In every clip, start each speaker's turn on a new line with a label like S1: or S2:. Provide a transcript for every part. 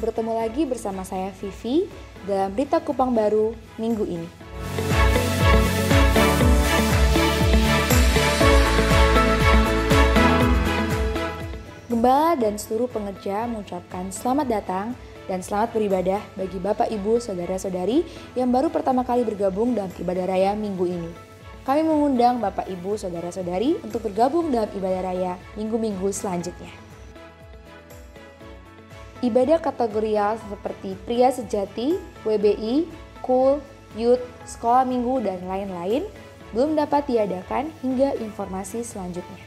S1: bertemu lagi bersama saya Vivi dalam Berita Kupang Baru minggu ini. Gembala dan seluruh pengerja mengucapkan selamat datang dan selamat beribadah bagi Bapak, Ibu, Saudara-saudari yang baru pertama kali bergabung dalam ibadah raya minggu ini. Kami mengundang Bapak, Ibu, Saudara-saudari untuk bergabung dalam ibadah raya minggu-minggu selanjutnya. Ibadah kategorial seperti Pria Sejati, WBI, Cool, Youth, Sekolah Minggu, dan lain-lain belum dapat diadakan hingga informasi selanjutnya.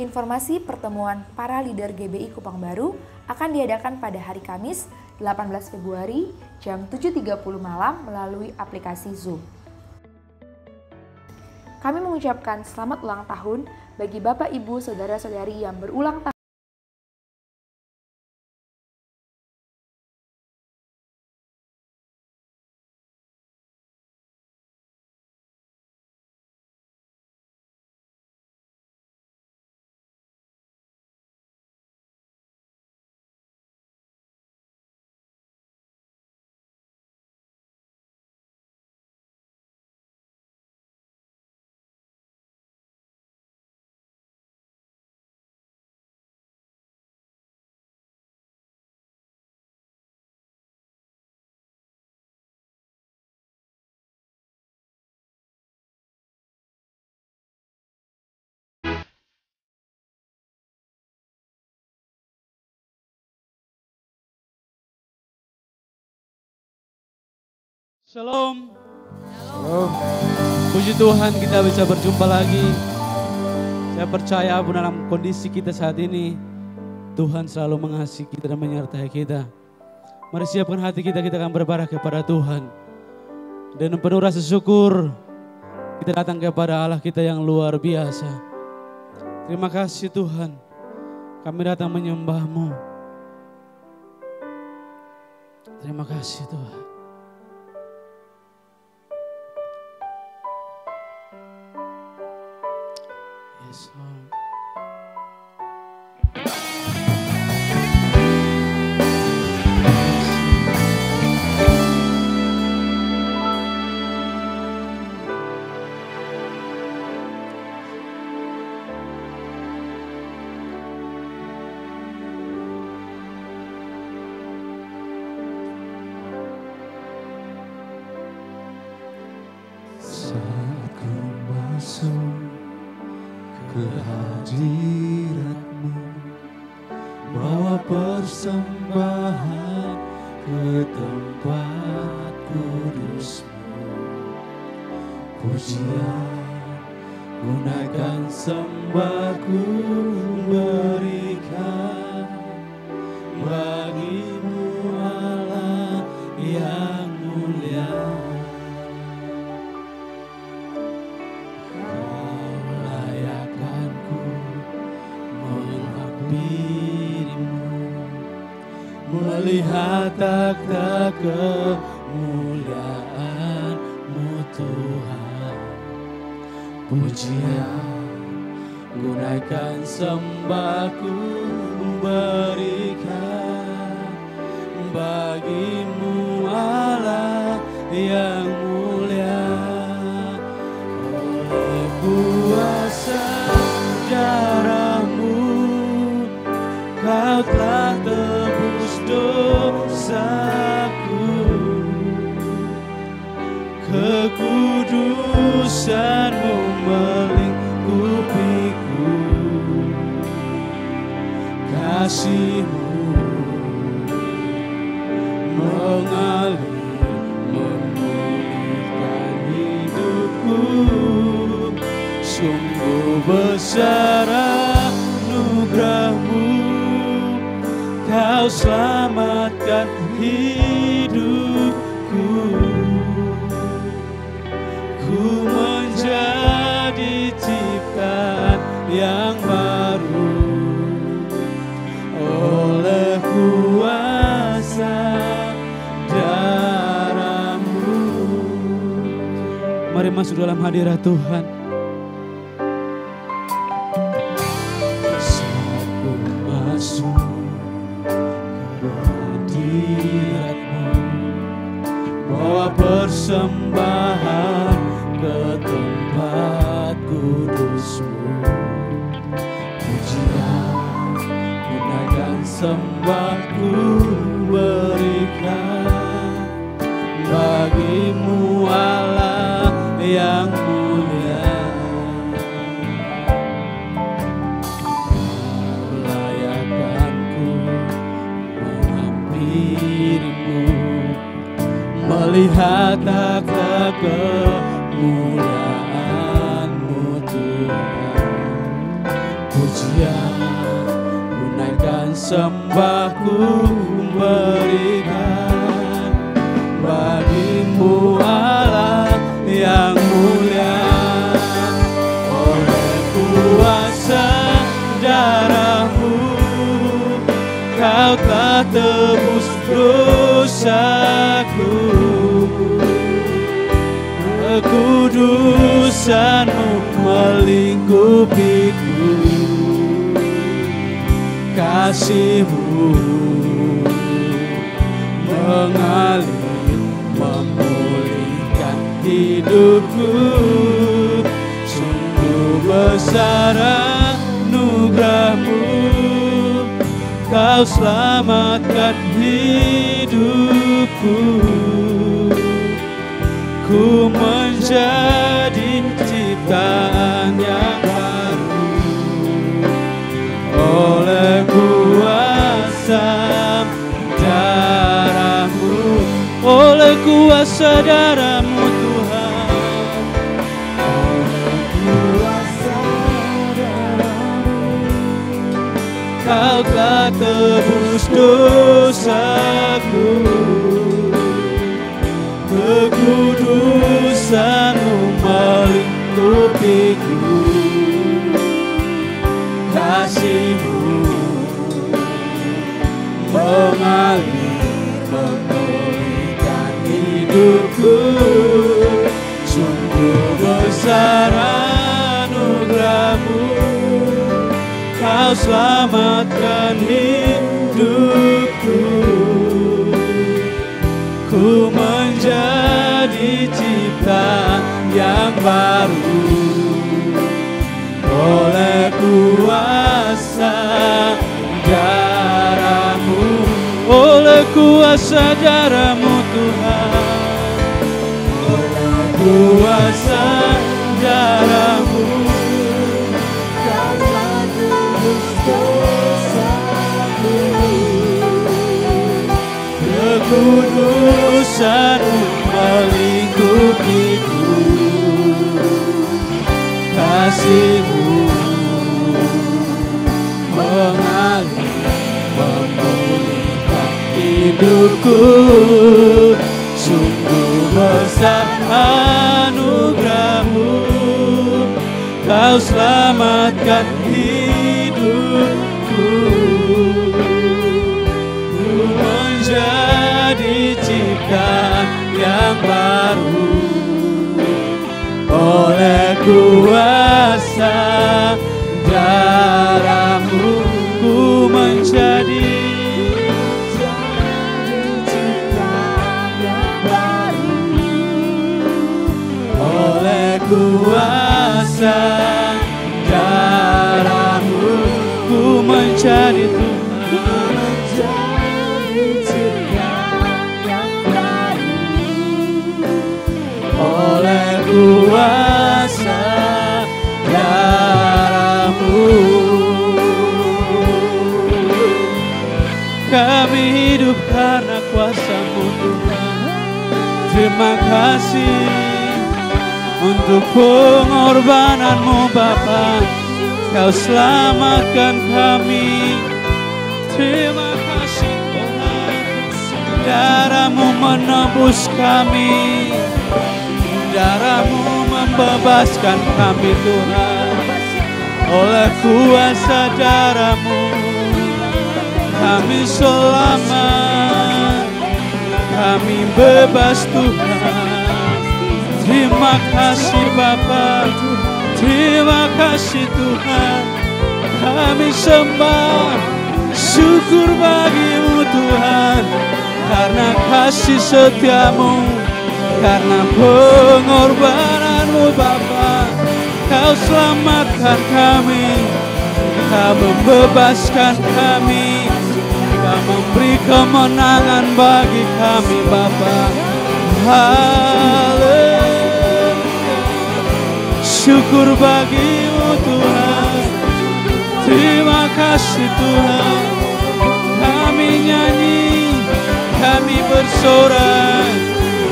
S1: Informasi pertemuan para leader GBI Kupang Baru akan diadakan pada hari Kamis 18 Februari jam 7.30 malam melalui aplikasi Zoom. Kami mengucapkan selamat ulang tahun bagi Bapak, Ibu, Saudara-saudari yang berulang tahun.
S2: Shalom. Shalom. Puji Tuhan kita bisa berjumpa lagi. Saya percaya dalam kondisi kita saat ini, Tuhan selalu mengasihi kita dan menyertai kita. Mari siapkan hati kita akan berbarah kepada Tuhan. Dan penuh rasa syukur, kita datang kepada Allah kita yang luar biasa. Terima kasih Tuhan, kami datang menyembah-Mu. Terima kasih Tuhan. Yes, Lord.
S3: Saat ku masuk ke hadirat-Mu, bawa persembahan ke tempat kudus-Mu. Pujian gunaikan sembahku berikan bagi-Mu Allah yang mulia. Melihat takhta kemuliaan-Mu Tuhan. Pujian gunaikan sembahku berikan bagi-Mu Allah yang mulia. Oleh kuasa darah-Mu Kau telah tebus dosaku, kekudusan-Mu melingkupiku, kasih-Mu mengalir memulihkan hidupku. Sungguh besar anugerah-Mu, Kau selamatkan hidupku. Ku menjadi ciptaan yang baru oleh kuasa darah-Mu.
S2: Mari masuk dalam hadirat Tuhan.
S3: Saat ku masuk Pujian gunakan sembahku berikan bagimu Allah yang mulia. Layakanku menghampirimu, melihat takhta kemuliaan-Mu Tuhan. Pujian gunaikan sembahku berikan bagimu Allah yang mulia. Oleh kuasa darah-Mu Kau telah tebus dosaku. Kekudusan-Mu melingkupiku, kasih-Mu mengalir memulihkan hidupku. Sungguh besar anugerah-Mu, Kau selamatkan hidupku. Ku menjadi ciptaan yang baru oleh kuasa darah-Mu, oleh kuasa darah-Mu Tuhan. Oleh kuasa darah-Mu Kau telah tebus dosaku. Kekudusan-Mu melingkupiku, kasih-Mu mengalir memulihkan hidupku. Sungguh besar anugerah-Mu, Kau selamatkan hidupku. Ku menjadi ciptaan yang baru oleh kuasa darah-Mu, oleh kuasa darah-Mu Tuhan. Oleh kuasa darah-Mu Kau telah tebus dosaku. Kekudusan-Mu melingkupiku, kasih-Mu mengalir memulihkan hidupku. Sungguh besar anugerah-Mu, Kau selamatkan hidupku. Ku menjadi ciptaan yang baru oleh kuasa darah-Mu. Ku menjadi ciptaan yang baru oleh kuasa darah-Mu. Ku menjadi Tuhan, menjadi ciptaan yang baru oleh kuasa darah-Mu. Kami hidup karena kuasa-Mu Tuhan. Terima kasih untuk pengorbanan-Mu Bapa. Kau selamatkan kami. Terima kasih Tuhan. Darah-Mu menebus kami. Darah-Mu membebaskan kami Tuhan. Oleh kuasa darah-Mu kami selamat, kami bebas Tuhan. Terima kasih Bapa, terima kasih Tuhan. Kami sembah, syukur bagi-Mu Tuhan, karena kasih setia-Mu, karena pengorbanan-Mu Bapa. Kau selamatkan kami,
S2: Kau membebaskan kami, Kau memberi kemenangan bagi kami Bapa. Haleluya. Syukur bagi-Mu Tuhan. Terima kasih Tuhan. Kami nyanyi, kami bersorak,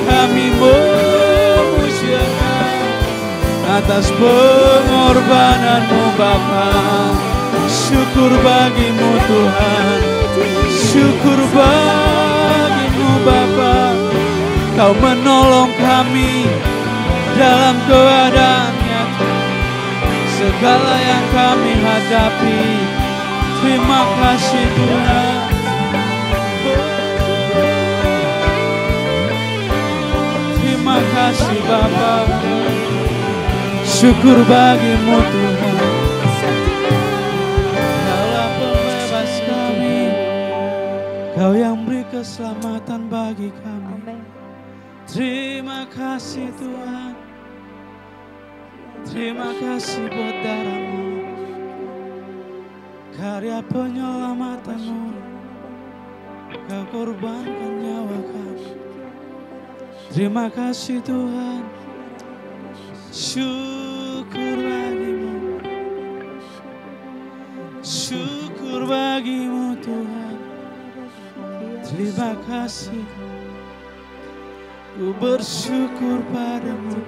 S2: kami memuji-Mu atas pengorbanan-Mu Bapa. Syukur bagi-Mu Tuhan, syukur bagi-Mu Bapa. Kau menolong kami dalam keadaan nyata, segala yang kami hadapi. Terima kasih Tuhan. Terima kasih Bapa. Syukur bagi-Mu Tuhan. Kaulah pembebas kami, Kau yang beri keselamatan bagi kami. Terima kasih Tuhan. Terima kasih buat darah-Mu, karya penyelamatan-Mu. Kau korbankan nyawa kami. Terima kasih Tuhan. Syukur bagi-Mu, syukur bagi-Mu Tuhan. Terima kasih, ku bersyukur padamu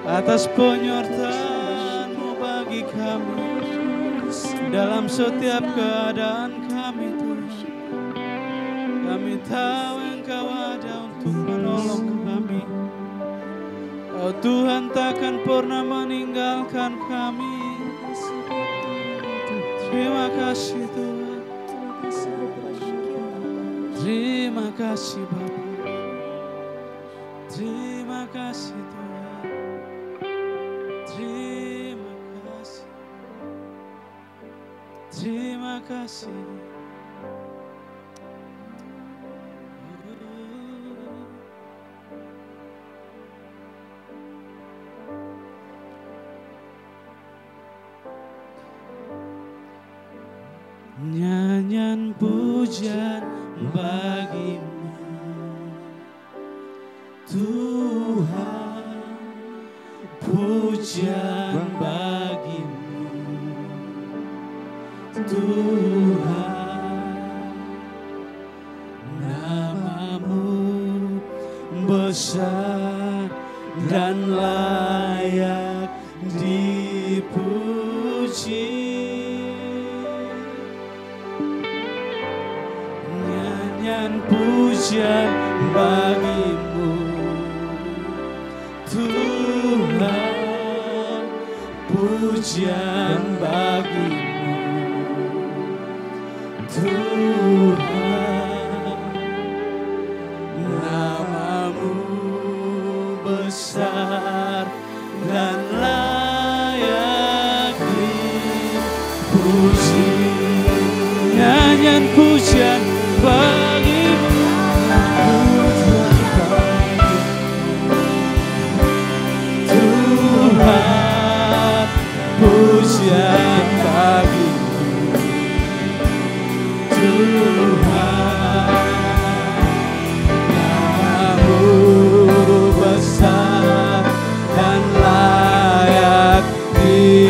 S2: atas penyertaan-Mu bagi kami dalam setiap keadaan kami Tuhan. Kami tahu Engkau ada untuk menolong kami. Oh Tuhan takkan pernah meninggalkan kami. Terima kasih Tuhan. Terima kasih Bapa. Terima kasih Tuhan. Terima kasih. Terima kasih. Nyanyian pujian bagi-Mu Tuhan, pujian bagi-Mu Tuhan. Nama-Mu besar dan layak dipuji. Pujian bagi-Mu Tuhan, pujian bagi-Mu Tuhan. Nama-Mu besar dan layak dipuji. Nyanyian pujian bagi-Mu Tuhan, pujian bagi-Mu Tuhan. Nama-Mu besar dan layak dipuji.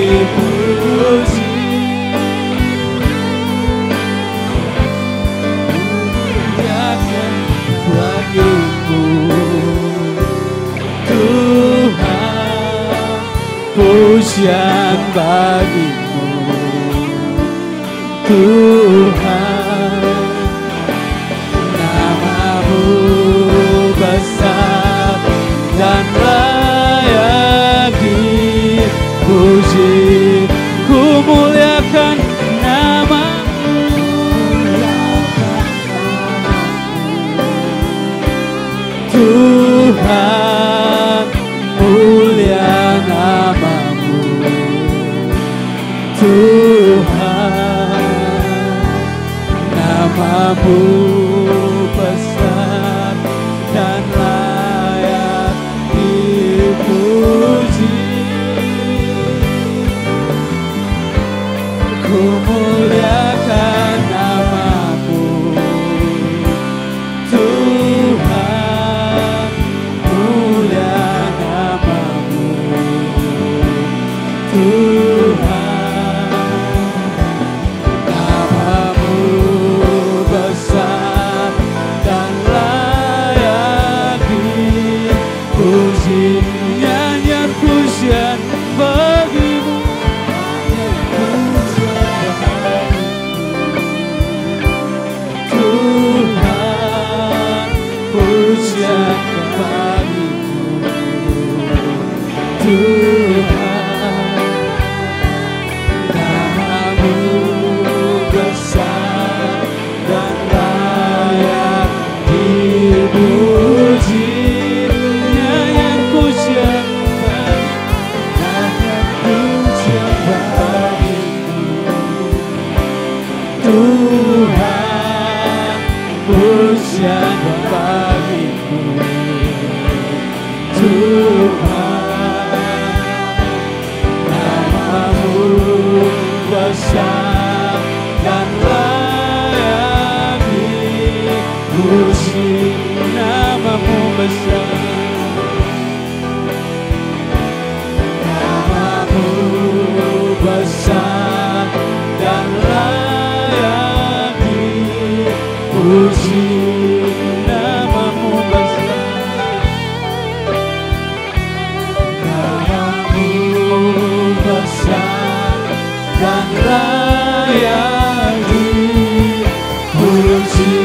S2: Pujian bagi-Mu Tuhan. Nama-Mu besar dan layak dipuji. Ku muliakan nama-Mu Tuhan, mulia nama-Mu Tuhan. Nama-Mu besar dan layak dipuji. ku muliakan namamu. Tuhan, mulia namamu. Tuhan, namamu besar dan layak dipuji. Nyanyian pujian bagimu, Tuhan, pujian bagimu. Tuhan, namamu besar dan layak dipuji. Nyanyian pujian Tuhan, pujian bagimu. Tuhan, namamu besar dan layak dipuji. Namamu besar, namamu besar dan layak dipuji. Namamu besar, namamu besar dan layak dipuji.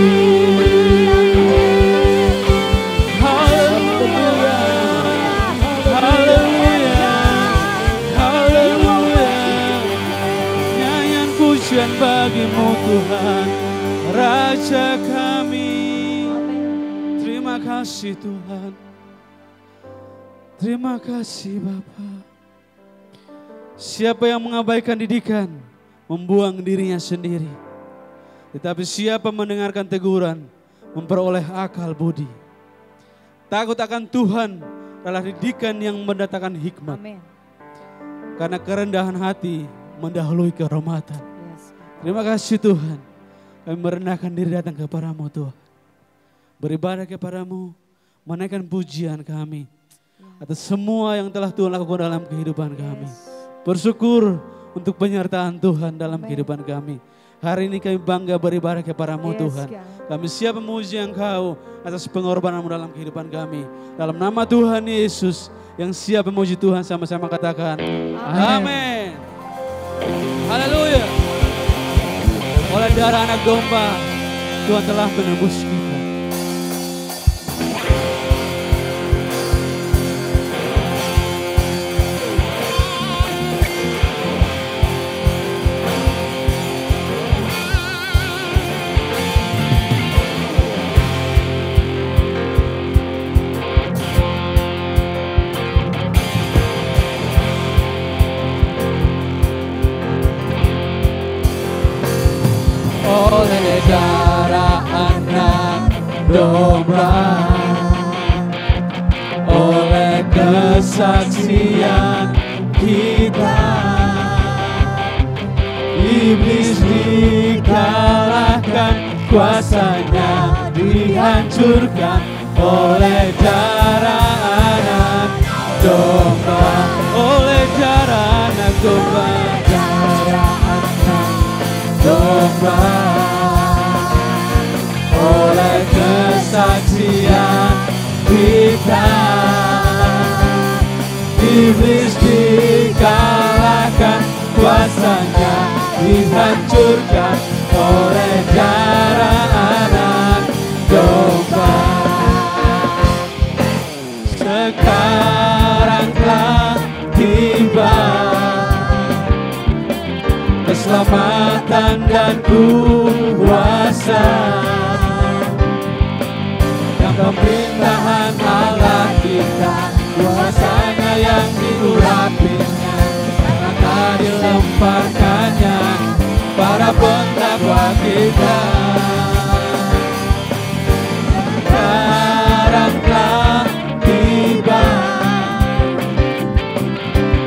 S2: Haleluya, haleluya, haleluya. Nyanyian pujian bagimu Tuhan, Raja kami. Terima kasih Tuhan, terima kasih Bapa. Siapa yang mengabaikan didikan, membuang dirinya sendiri. Tetapi siapa mendengarkan teguran, memperoleh akal budi. Takut akan Tuhan adalah didikan yang mendatangkan hikmat.
S4: Amin.
S2: Karena kerendahan hati mendahului kehormatan.
S4: Yes.
S2: Terima kasih Tuhan. Kami merendahkan diri datang kepadamu Tuhan. Beribadah kepadamu, menaikkan pujian kami atas semua yang telah Tuhan lakukan dalam kehidupan kami. Bersyukur untuk penyertaan Tuhan dalam kehidupan kami. Hari ini kami bangga beribadah kepadamu Tuhan. Kami siap memuji Engkau atas pengorbananmu dalam kehidupan kami. Dalam nama Tuhan Yesus yang siap memuji Tuhan, sama-sama katakan amin. Haleluya. Oleh darah anak domba, Tuhan telah menebus kita. Oleh darah anak domba, oleh kesaksian kita, iblis dikalahkan, kuasanya dihancurkan. Oleh darah anak domba, oleh darah anak domba, domba, oleh kesaksian kita, iblis dikalahkan, kuasanya dihancurkan. Oleh darah anak domba, sekarang telah tiba keselamatan dan kuasa, dan pemerintahan Allah kita, kuasanya yang diurapinya, karena dilemparkannya para pendakwa kita. Sekarang telah tiba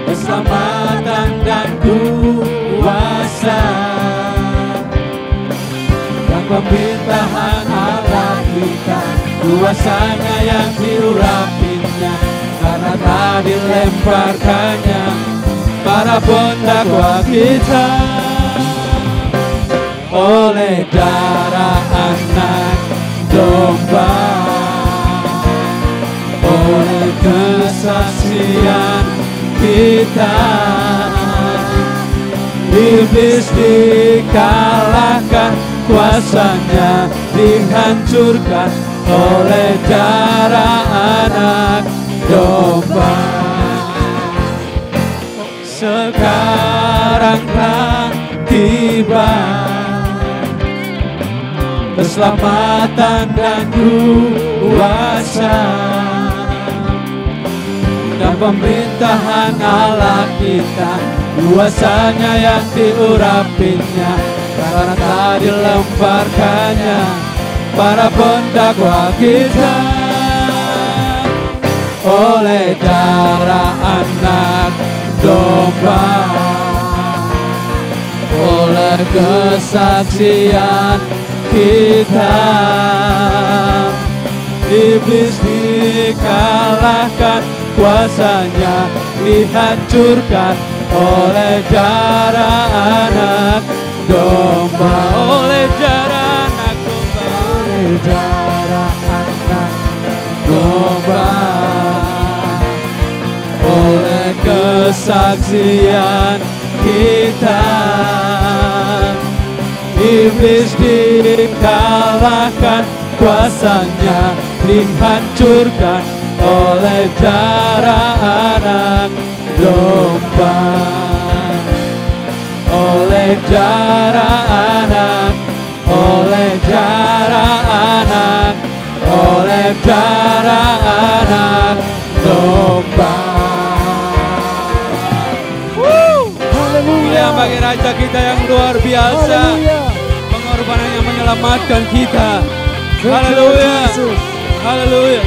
S2: keselamatan dan kuasa,
S3: kuasanya yang diurapinya, karena tak dilemparkannya para pendakwa kita. Oleh darah anak domba, oleh kesaksian kita, iblis dikalahkan, kuasanya dihancurkan oleh darah anak domba. Sekarang telah tiba keselamatan dan kuasa dan pemerintahan Allah kita, kuasanya yang diurapinya, karena tak dilemparkannya para pendakwa kita. Oleh darah anak domba, oleh kesaksian kita, iblis dikalahkan, kuasanya dihancurkan oleh darah anak domba. Oleh darah anak domba, oleh darah anak domba, oleh kesaksian kita, iblis dikalahkan, kuasanya dihancurkan oleh darah anak domba. Oleh darah anak, oleh darah anak, oleh darah anak domba. Haleluya, bagi Raja kita yang luar biasa, pengorbanan yang menyelamatkan kita. Haleluya, haleluya.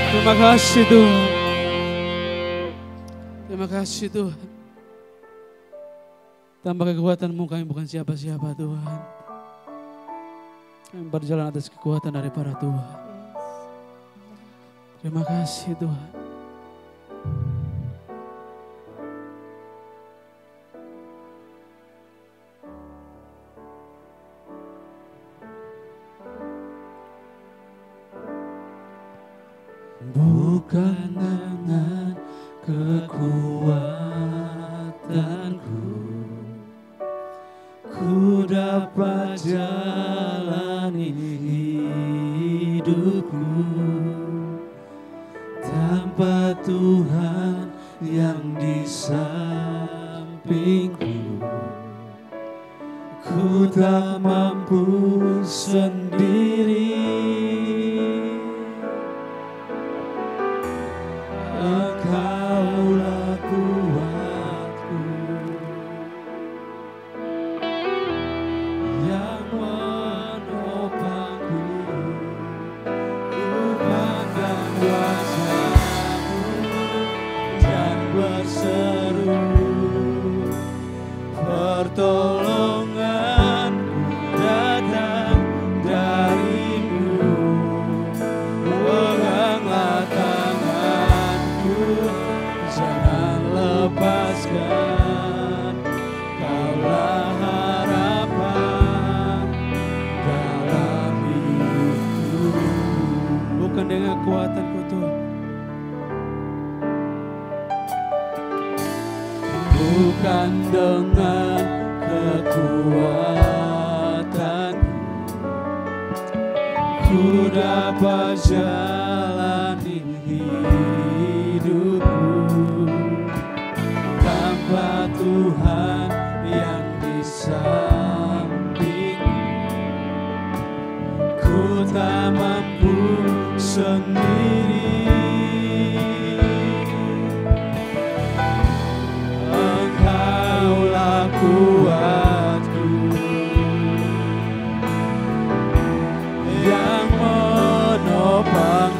S3: Terima kasih Tuhan, terima kasih Tuhan. Tanpa kekuatan-Mu kami bukan siapa-siapa Tuhan. Kami berjalan atas kekuatan daripada Tuhan. Terima kasih Tuhan. Bukan dengan kekuatanku ku dapat jalani hidupku, tanpa Tuhan yang di sampingku, ku tak mampu sendiri. Engkaulah kuatku yang menopangku, ku pandang wajah-Mu dan berseru, pertolonganku datang dari-Mu. Peganglah jangan lepaskan, Kaulah harapan dalam hidupku. Bukan dengan kekuatanku Tuhan, bukan dengan kekuatanku ku dapat jalani hidupku, tanpa Tuhan yang di sampingku, ku tak mampu sendiri. Engkaulah kuatku yang menopang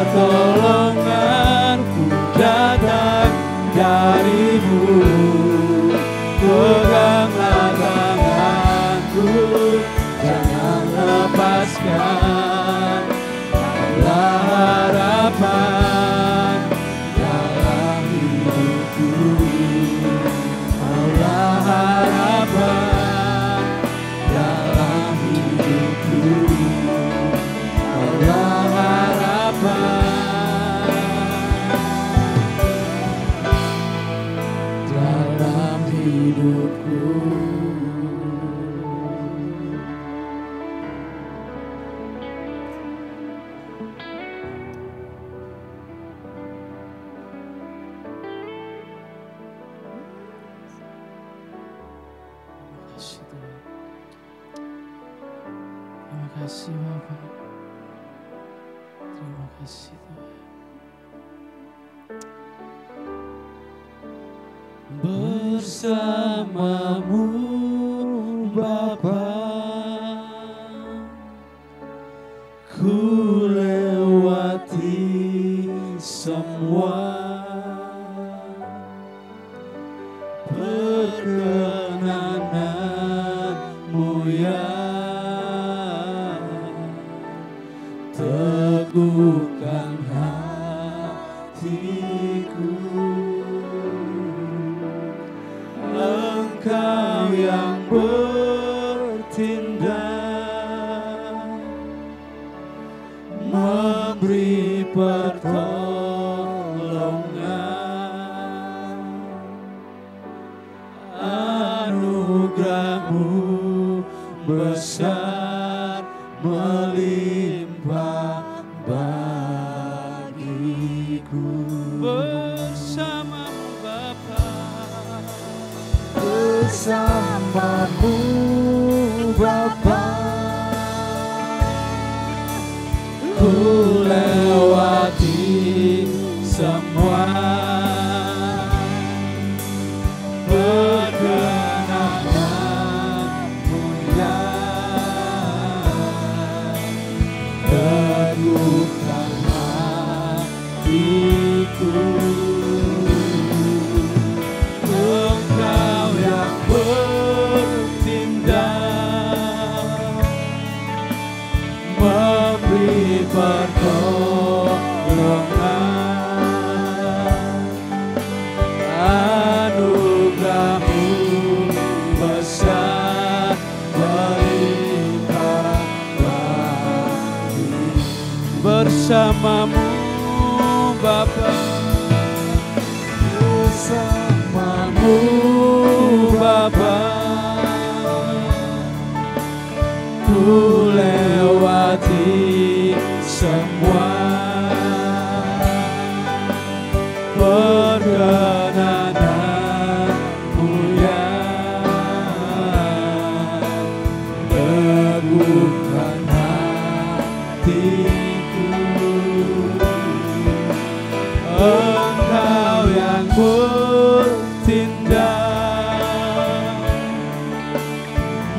S3: pertolonganku datang darimu. Peganglah tanganku, jangan lepaskan. Kaulah harapan dalam hidupku. Kaulah harapan dalam hidupku. Kaulah harapan dalam hidupku. Terima kasih Bapak. Terima kasih Tuhan. Bersamamu Bapa, ku lewati semua. Perkenananmu ya teguhkan hatiku. Engkau yang bertindak, memberi pertolongan. Anugerah-Mu besar melimpah bagiku. Bersamamu Bapa, bersamamu Bapa, ku lewati semua. Perkenananmu ya teguhkan hatiku. Engkau yang bertindak, memberi pertolongan. Anugerah-Mu besar melimpah bagi. Bersamamu Bapa, bersamamu Bapa, ku lewati semua. Perkenananmu ya teguhkan hatiku. Engkau yang bertindak,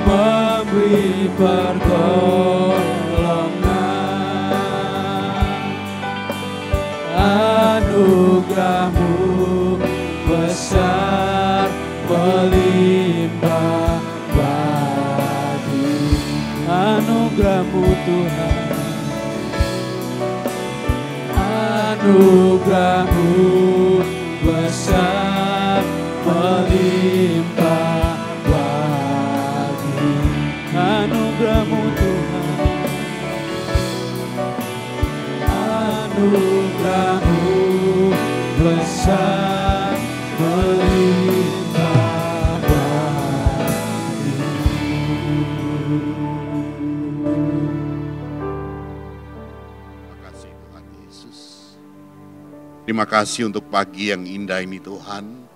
S3: memberi pertolongan. Anugerah-Mu besar melimpah bagi. Anugerah-Mu Tuhan, anugerah-Mu besar melimpah bagi. Anugerah-Mu Tuhan, anugerah-Mu besar melimpah bagi.
S4: Terima kasih Tuhan Yesus. Terima kasih untuk pagi yang indah ini Tuhan.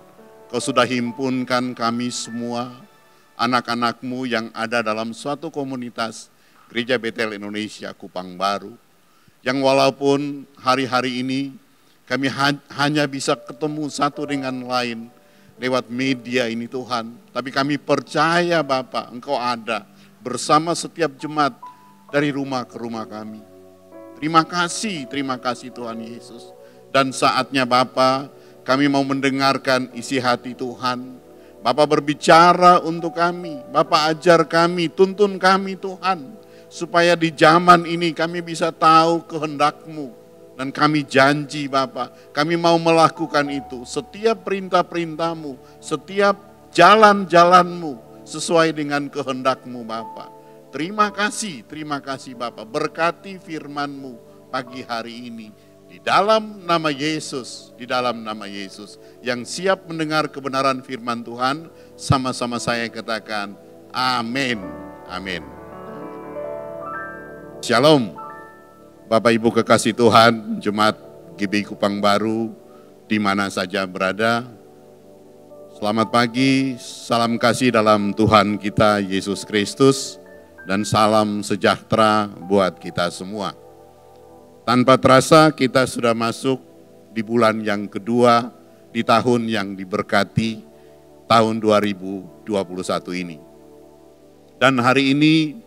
S4: Kau sudah himpunkan kami semua, anak-anak-Mu yang ada dalam suatu komunitas Gereja Betel Indonesia Kupang Baru, yang walaupun hari-hari ini kami hanya bisa ketemu satu dengan lain lewat media ini Tuhan, tapi kami percaya Bapa, Engkau ada bersama setiap jemaat dari rumah ke rumah kami. Terima kasih Tuhan Yesus. Dan saatnya Bapa, kami mau mendengarkan isi hati Tuhan. Bapa berbicara untuk kami, Bapa ajar kami, tuntun kami Tuhan. Supaya di zaman ini kami bisa tahu kehendak-Mu. Dan kami janji Bapa, kami mau melakukan itu. Setiap perintah-perintah-Mu, setiap jalan-jalan-Mu sesuai dengan kehendak-Mu Bapa. Terima kasih Bapa. Berkati firman-Mu pagi hari ini. Di dalam nama Yesus, yang siap mendengar kebenaran firman Tuhan, sama-sama saya katakan, amin, amin. Shalom, Bapak Ibu kekasih Tuhan, Jemaat GBI Kupang Baru, di mana saja berada. Selamat pagi, salam kasih dalam Tuhan kita Yesus Kristus, dan salam sejahtera buat kita semua. Tanpa terasa kita sudah masuk di bulan yang kedua di tahun yang diberkati, tahun 2021 ini. Dan hari ini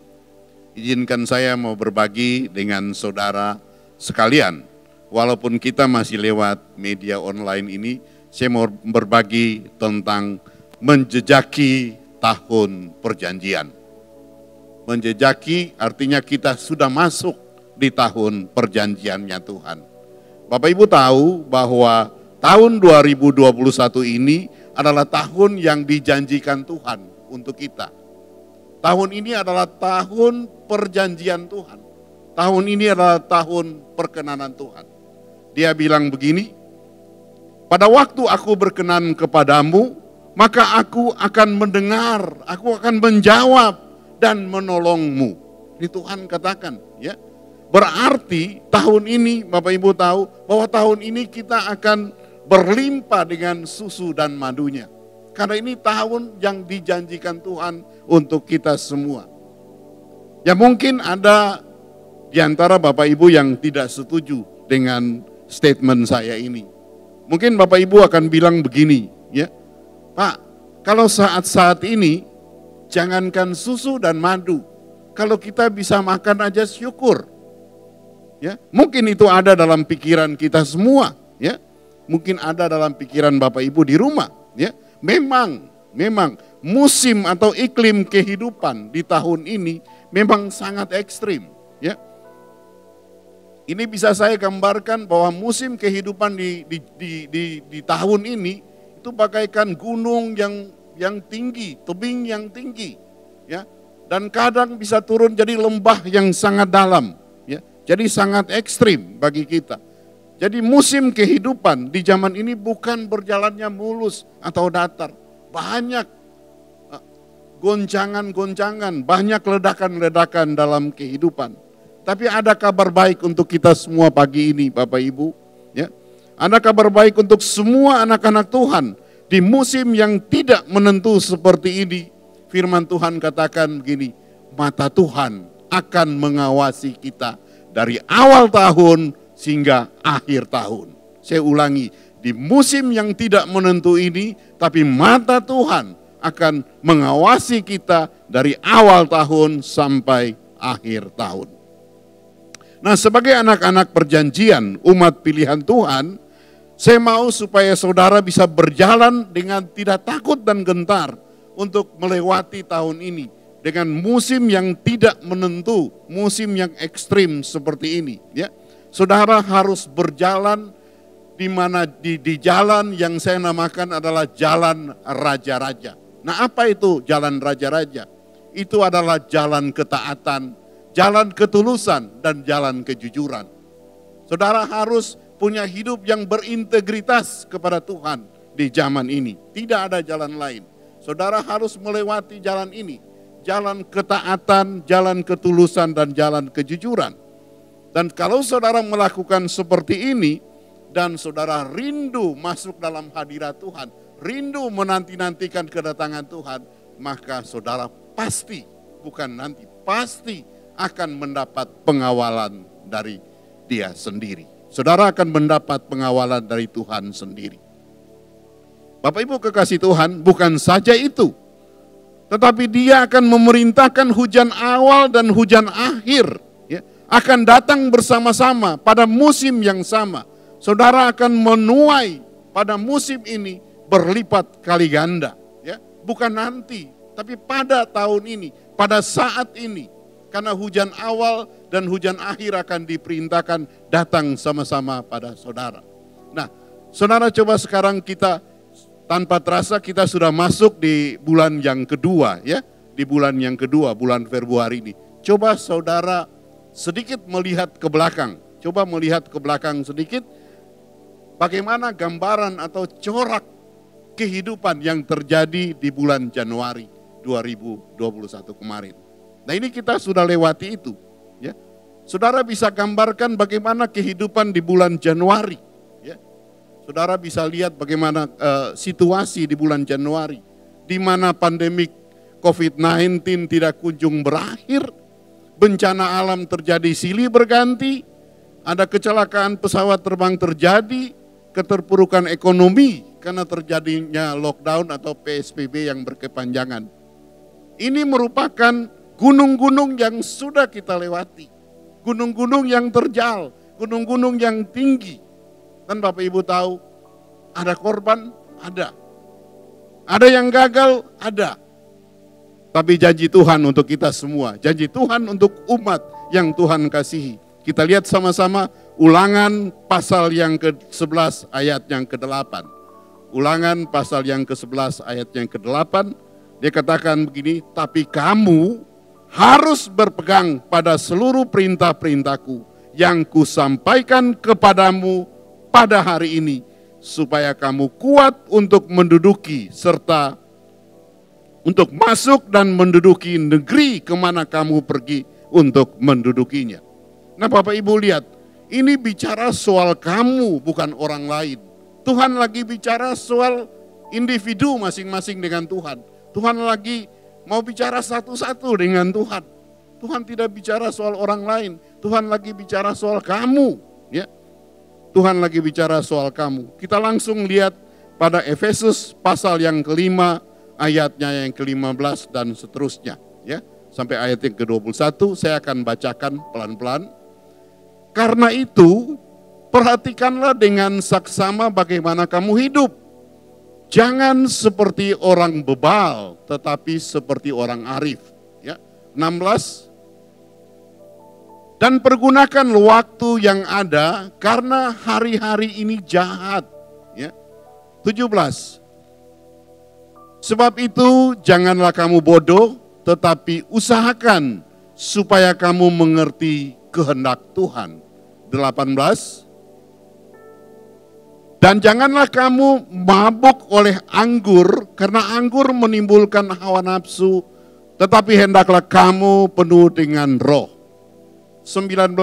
S4: izinkan saya mau berbagi dengan saudara sekalian. Walaupun kita masih lewat media online ini, saya mau berbagi tentang menjejaki tahun perjanjian. Menjejaki artinya kita sudah masuk di tahun perjanjiannya Tuhan. Bapak Ibu tahu bahwa tahun 2021 ini adalah tahun yang dijanjikan Tuhan untuk kita. Tahun ini adalah tahun perjanjian Tuhan. Tahun ini adalah tahun perkenanan Tuhan. Dia bilang begini, pada waktu aku berkenan kepadamu, maka aku akan mendengar, aku akan menjawab dan menolongmu. Ini Tuhan katakan, ya. Berarti tahun ini Bapak Ibu tahu bahwa tahun ini kita akan berlimpah dengan susu dan madunya. Karena ini tahun yang dijanjikan Tuhan untuk kita semua. Ya mungkin ada di antara Bapak Ibu yang tidak setuju dengan statement saya ini. Mungkin Bapak Ibu akan bilang begini, ya. Pak, kalau saat-saat ini jangankan susu dan madu. Kalau kita bisa makan aja syukur. Ya, mungkin itu ada dalam pikiran kita semua, ya. Mungkin ada dalam pikiran Bapak Ibu di rumah, ya. Memang musim atau iklim kehidupan di tahun ini memang sangat ekstrim, ya. Ini bisa saya gambarkan bahwa musim kehidupan di tahun ini itu bagaikan gunung yang tinggi, tebing yang tinggi, ya. Dan kadang bisa turun jadi lembah yang sangat dalam. Jadi sangat ekstrim bagi kita. Jadi musim kehidupan di zaman ini bukan berjalannya mulus atau datar. Banyak goncangan-goncangan, banyak ledakan-ledakan dalam kehidupan. Tapi ada kabar baik untuk kita semua pagi ini Bapak Ibu. Ya. Ada kabar baik untuk semua anak-anak Tuhan. Di musim yang tidak menentu seperti ini, firman Tuhan katakan begini, mata Tuhan akan mengawasi kita dari awal tahun hingga akhir tahun. Saya ulangi, di musim yang tidak menentu ini, tapi mata Tuhan akan mengawasi kita dari awal tahun sampai akhir tahun. Nah, sebagai anak-anak perjanjian, umat pilihan Tuhan, saya mau supaya saudara bisa berjalan dengan tidak takut dan gentar untuk melewati tahun ini. Dengan musim yang tidak menentu, musim yang ekstrim seperti ini, ya. Saudara harus berjalan di jalan yang saya namakan adalah jalan raja-raja. Nah, apa itu jalan raja-raja? Itu adalah jalan ketaatan, jalan ketulusan, dan jalan kejujuran. Saudara harus punya hidup yang berintegritas kepada Tuhan di zaman ini. Tidak ada jalan lain. Saudara harus melewati jalan ini. Jalan ketaatan, jalan ketulusan, dan jalan kejujuran. Dan kalau saudara melakukan seperti ini, dan saudara rindu masuk dalam hadirat Tuhan, rindu menanti-nantikan kedatangan Tuhan, maka saudara pasti, bukan nanti, pasti akan mendapat pengawalan dari Dia sendiri. Saudara akan mendapat pengawalan dari Tuhan sendiri. Bapak Ibu kekasih Tuhan, bukan saja itu, tetapi Dia akan memerintahkan hujan awal dan hujan akhir. Ya. akan datang bersama-sama pada musim yang sama. Saudara akan menuai pada musim ini berlipat kali ganda. Ya, bukan nanti, tapi pada tahun ini, pada saat ini. Karena hujan awal dan hujan akhir akan diperintahkan datang sama-sama pada saudara. Nah, saudara coba sekarang kita tanpa terasa kita sudah masuk di bulan yang kedua ya. Di bulan yang kedua, bulan Februari ini. Coba saudara sedikit melihat ke belakang. Coba melihat ke belakang sedikit. Bagaimana gambaran atau corak kehidupan yang terjadi di bulan Januari 2021 kemarin. Nah ini kita sudah lewati itu. Ya. Saudara bisa gambarkan bagaimana kehidupan di bulan Januari. Ya. Saudara bisa lihat bagaimana situasi di bulan Januari. Di mana pandemik COVID-19 tidak kunjung berakhir. Bencana alam terjadi silih berganti. Ada kecelakaan pesawat terbang terjadi. Keterpurukan ekonomi karena terjadinya lockdown atau PSBB yang berkepanjangan. Ini merupakan gunung-gunung yang sudah kita lewati. Gunung-gunung yang terjal, gunung-gunung yang tinggi. Dan Bapak Ibu tahu, ada korban? Ada. Ada yang gagal? Ada. Tapi janji Tuhan untuk kita semua, janji Tuhan untuk umat yang Tuhan kasihi. Kita lihat sama-sama Ulangan pasal yang ke-11 ayat yang ke-8. Ulangan pasal yang ke-11 ayat yang ke-8. Dia katakan begini, tapi kamu harus berpegang pada seluruh perintah-perintahku yang kusampaikan kepadamu pada hari ini, supaya kamu kuat untuk menduduki serta untuk masuk dan menduduki negeri kemana kamu pergi untuk mendudukinya. Nah Bapak Ibu lihat, ini bicara soal kamu bukan orang lain. Tuhan lagi bicara soal individu masing-masing dengan Tuhan. Tuhan lagi mau bicara satu-satu dengan Tuhan. Tuhan tidak bicara soal orang lain. Tuhan lagi bicara soal kamu. Ya. Tuhan lagi bicara soal kamu. Kita langsung lihat pada Efesus pasal yang kelima, ayatnya yang ke-15 dan seterusnya. Ya. Sampai ayat yang ke-21 saya akan bacakan pelan-pelan. Karena itu, perhatikanlah dengan saksama bagaimana kamu hidup. Jangan seperti orang bebal, tetapi seperti orang arif. Ya, 16. Dan pergunakan waktu yang ada, karena hari-hari ini jahat. Ya, 17. Sebab itu, janganlah kamu bodoh, tetapi usahakan supaya kamu mengerti kehendak Tuhan. 18. Dan janganlah kamu mabuk oleh anggur, karena anggur menimbulkan hawa nafsu, tetapi hendaklah kamu penuh dengan roh. 19.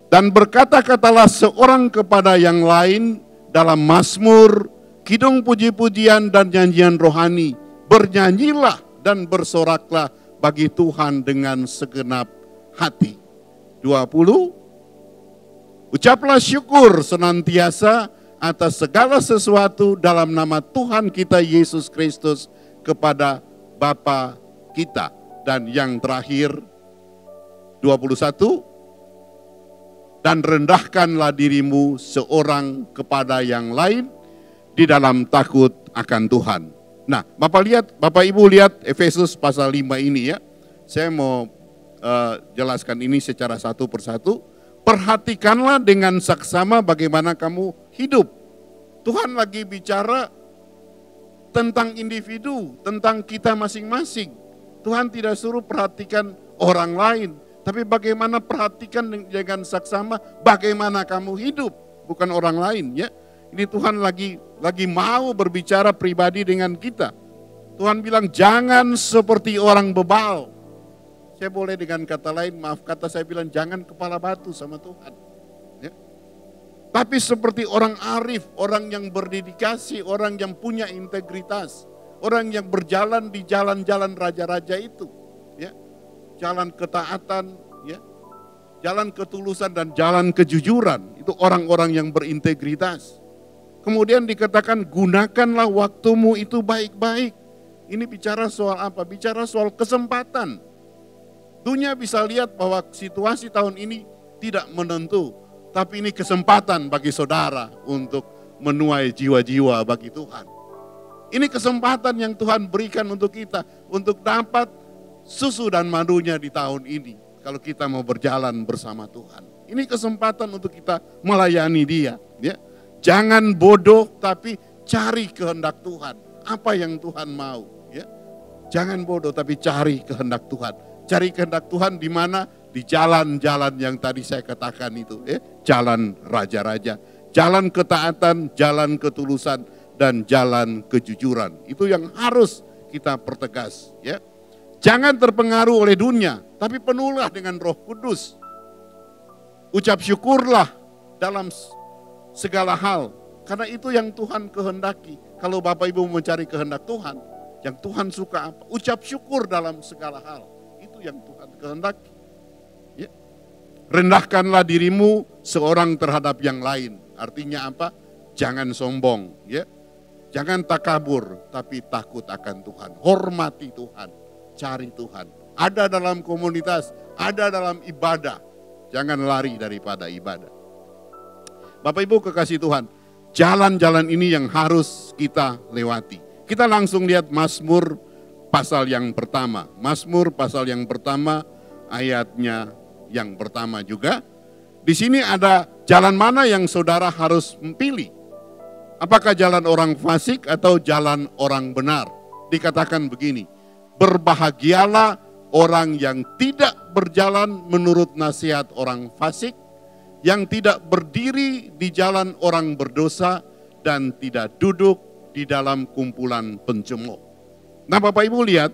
S4: Dan berkata-katalah seorang kepada yang lain dalam mazmur, kidung puji-pujian dan nyanyian rohani. Bernyanyilah dan bersoraklah bagi Tuhan dengan segenap hati. 20. Ucaplah syukur senantiasa atas segala sesuatu dalam nama Tuhan kita Yesus Kristus kepada Bapa kita. Dan yang terakhir 21. Dan rendahkanlah dirimu seorang kepada yang lain di dalam takut akan Tuhan. Nah, Bapak Ibu lihat Efesus pasal 5 ini ya. Saya mau jelaskan ini secara satu persatu. Perhatikanlah dengan saksama bagaimana kamu hidup. Tuhan lagi bicara tentang individu, tentang kita masing-masing. Tuhan tidak suruh perhatikan orang lain, tapi bagaimana perhatikan dengan saksama bagaimana kamu hidup, bukan orang lain ya. Ini Tuhan lagi mau berbicara pribadi dengan kita. Tuhan bilang jangan seperti orang bebal. Saya boleh dengan kata lain, maaf kata saya bilang jangan kepala batu sama Tuhan. Ya. Tapi seperti orang arif, orang yang berdedikasi, orang yang punya integritas. Orang yang berjalan di jalan-jalan raja-raja itu. Ya. Jalan ketaatan, ya. Jalan ketulusan dan jalan kejujuran. Itu orang-orang yang berintegritas. Kemudian dikatakan gunakanlah waktumu itu baik-baik. Ini bicara soal apa? Bicara soal kesempatan. Dunia bisa lihat bahwa situasi tahun ini tidak menentu, tapi ini kesempatan bagi saudara untuk menuai jiwa-jiwa bagi Tuhan. Ini kesempatan yang Tuhan berikan untuk kita, untuk dapat susu dan madunya di tahun ini. Kalau kita mau berjalan bersama Tuhan. Ini kesempatan untuk kita melayani Dia. Ya. Jangan bodoh, tapi cari kehendak Tuhan. Apa yang Tuhan mau. Ya. Jangan bodoh, tapi cari kehendak Tuhan. Cari kehendak Tuhan di mana? Di jalan-jalan yang tadi saya katakan itu. Ya. Jalan raja-raja. Jalan ketaatan, jalan ketulusan, dan jalan kejujuran. Itu yang harus kita pertegas. Ya. Jangan terpengaruh oleh dunia, tapi penuhlah dengan Roh Kudus. Ucap syukurlah dalam segala hal, karena itu yang Tuhan kehendaki. Kalau Bapak Ibu mencari kehendak Tuhan, yang Tuhan suka apa? Ucap syukur dalam segala hal. Itu yang Tuhan kehendaki. Ya. Rendahkanlah dirimu seorang terhadap yang lain. Artinya apa? Jangan sombong, ya. Jangan takabur, tapi takut akan Tuhan. Hormati Tuhan, cari Tuhan. Ada dalam komunitas, ada dalam ibadah. Jangan lari daripada ibadah. Bapak Ibu kekasih Tuhan, jalan-jalan ini yang harus kita lewati. Kita langsung lihat Mazmur pasal yang pertama. Mazmur pasal yang pertama, ayatnya yang pertama juga. Di sini ada jalan mana yang saudara harus pilih. Apakah jalan orang fasik atau jalan orang benar? Dikatakan begini, berbahagialah orang yang tidak berjalan menurut nasihat orang fasik, yang tidak berdiri di jalan orang berdosa, dan tidak duduk di dalam kumpulan pencemooh. Nah Bapak Ibu lihat,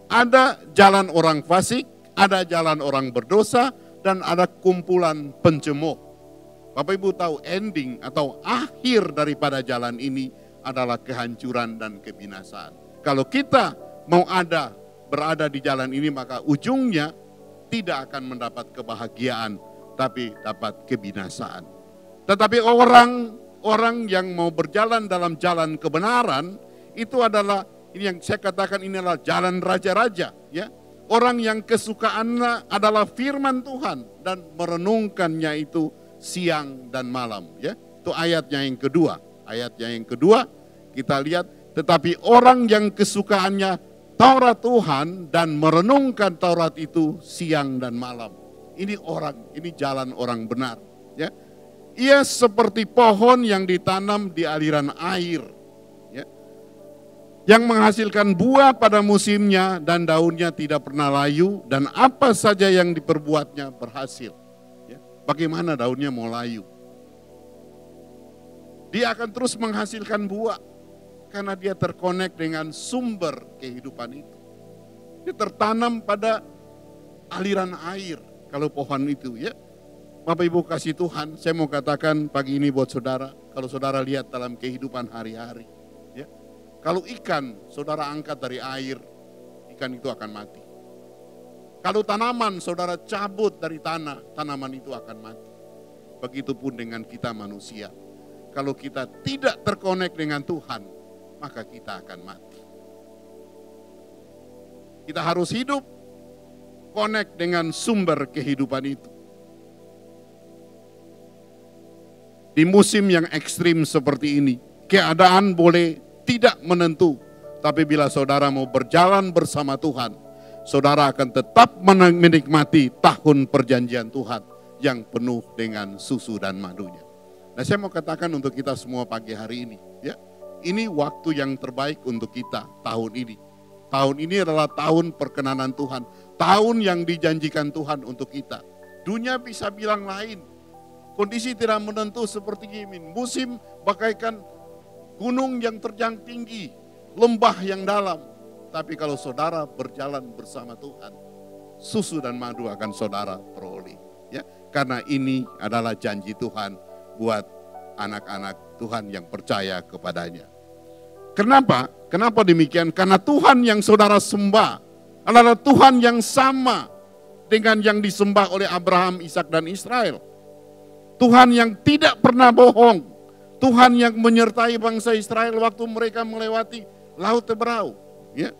S4: ada jalan orang fasik, ada jalan orang berdosa, dan ada kumpulan pencemooh. Bapak Ibu tahu ending atau akhir daripada jalan ini adalah kehancuran dan kebinasaan. Kalau kita mau berada di jalan ini, maka ujungnya tidak akan mendapat kebahagiaan, tapi dapat kebinasaan. Tetapi orang yang mau berjalan dalam jalan kebenaran, itu adalah, ini yang saya katakan ini adalah jalan raja-raja. Ya. Orang yang kesukaannya adalah firman Tuhan dan merenungkannya itu siang dan malam. Ya. Itu ayatnya yang kedua. Ayatnya yang kedua kita lihat, tetapi orang yang kesukaannya Taurat Tuhan dan merenungkan Taurat itu siang dan malam. Ini jalan orang benar. Ya. Ia seperti pohon yang ditanam di aliran air. Ya. Yang menghasilkan buah pada musimnya dan daunnya tidak pernah layu. Dan apa saja yang diperbuatnya berhasil. Ya. Bagaimana daunnya mau layu? Dia akan terus menghasilkan buah. Karena dia terkonek dengan sumber kehidupan itu. Dia tertanam pada aliran air kalau pohon itu ya. Bapak Ibu kasih Tuhan, saya mau katakan pagi ini buat saudara, kalau saudara lihat dalam kehidupan hari-hari. Ya, kalau ikan saudara angkat dari air, ikan itu akan mati. Kalau tanaman saudara cabut dari tanah, tanaman itu akan mati. Begitupun dengan kita manusia. Kalau kita tidak terkonek dengan Tuhan, maka kita akan mati. Kita harus hidup connect dengan sumber kehidupan itu. Di musim yang ekstrim seperti ini, keadaan boleh tidak menentu, tapi bila saudara mau berjalan bersama Tuhan, saudara akan tetap menikmati tahun perjanjian Tuhan yang penuh dengan susu dan madunya. Nah, saya mau katakan untuk kita semua pagi hari ini, ya. Ini waktu yang terbaik untuk kita tahun ini. Tahun ini adalah tahun perkenanan Tuhan. Tahun yang dijanjikan Tuhan untuk kita. Dunia bisa bilang lain. Kondisi tidak menentu seperti ini. Musim bagaikan gunung yang terjang tinggi. Lembah yang dalam. Tapi kalau saudara berjalan bersama Tuhan, susu dan madu akan saudara peroleh. Ya, karena ini adalah janji Tuhan buat anak-anak Tuhan yang percaya kepadanya. Kenapa? Kenapa demikian? Karena Tuhan yang saudara sembah adalah Tuhan yang sama dengan yang disembah oleh Abraham, Ishak dan Israel. Tuhan yang tidak pernah bohong. Tuhan yang menyertai bangsa Israel waktu mereka melewati Laut Teberau. Ya.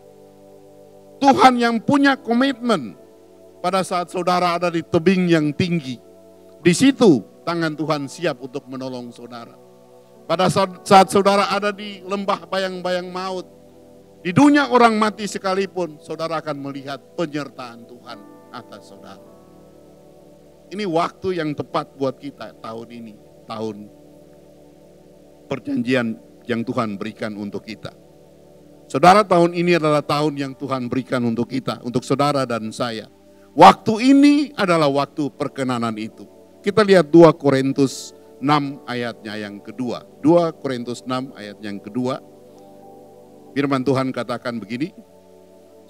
S4: Tuhan yang punya komitmen. pada saat saudara ada di tebing yang tinggi. Di situ tangan Tuhan siap untuk menolong saudara. Pada saat saudara ada di lembah bayang-bayang maut, di dunia orang mati sekalipun, saudara akan melihat penyertaan Tuhan atas saudara. Ini waktu yang tepat buat kita tahun ini, tahun perjanjian yang Tuhan berikan untuk kita. Saudara, tahun ini adalah tahun yang Tuhan berikan untuk kita, untuk saudara dan saya. Waktu ini adalah waktu perkenanan itu. Kita lihat 2 Korintus 6 ayatnya yang kedua. 2 Korintus 6 ayat yang kedua. Firman Tuhan katakan begini.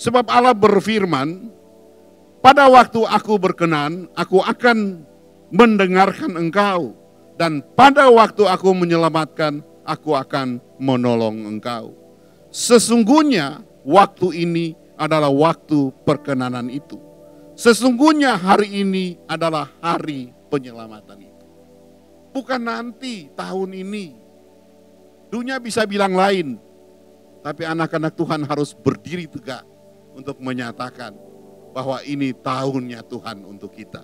S4: Sebab Allah berfirman, pada waktu aku berkenan, aku akan mendengarkan engkau. Dan pada waktu aku menyelamatkan, aku akan menolong engkau. Sesungguhnya waktu ini adalah waktu perkenanan itu. Sesungguhnya hari ini adalah hari penyelamatan itu. Bukan nanti, tahun ini. Dunia bisa bilang lain. Tapi anak-anak Tuhan harus berdiri tegak untuk menyatakan bahwa ini tahunnya Tuhan untuk kita.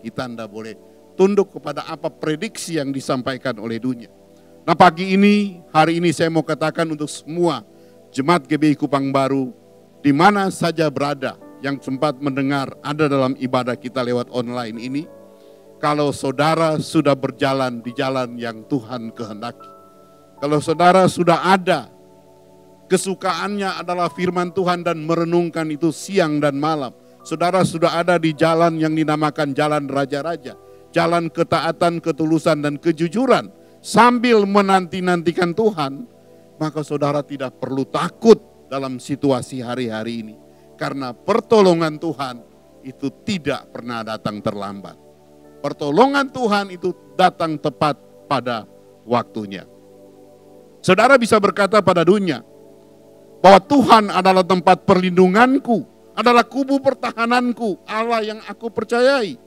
S4: Kita tidak boleh tunduk kepada apa prediksi yang disampaikan oleh dunia. Nah, pagi ini, hari ini saya mau katakan untuk semua Jemaat GBI Kupang Baru, di mana saja berada, yang sempat mendengar ada dalam ibadah kita lewat online ini, kalau saudara sudah berjalan di jalan yang Tuhan kehendaki, kalau saudara sudah ada, kesukaannya adalah firman Tuhan dan merenungkan itu siang dan malam, saudara sudah ada di jalan yang dinamakan jalan raja-raja, jalan ketaatan, ketulusan, dan kejujuran, sambil menanti-nantikan Tuhan, maka saudara tidak perlu takut dalam situasi hari-hari ini. Karena pertolongan Tuhan itu tidak pernah datang terlambat. Pertolongan Tuhan itu datang tepat pada waktunya. Saudara bisa berkata pada dunia bahwa Tuhan adalah tempat perlindunganku, adalah kubu pertahananku, Allah yang aku percayai.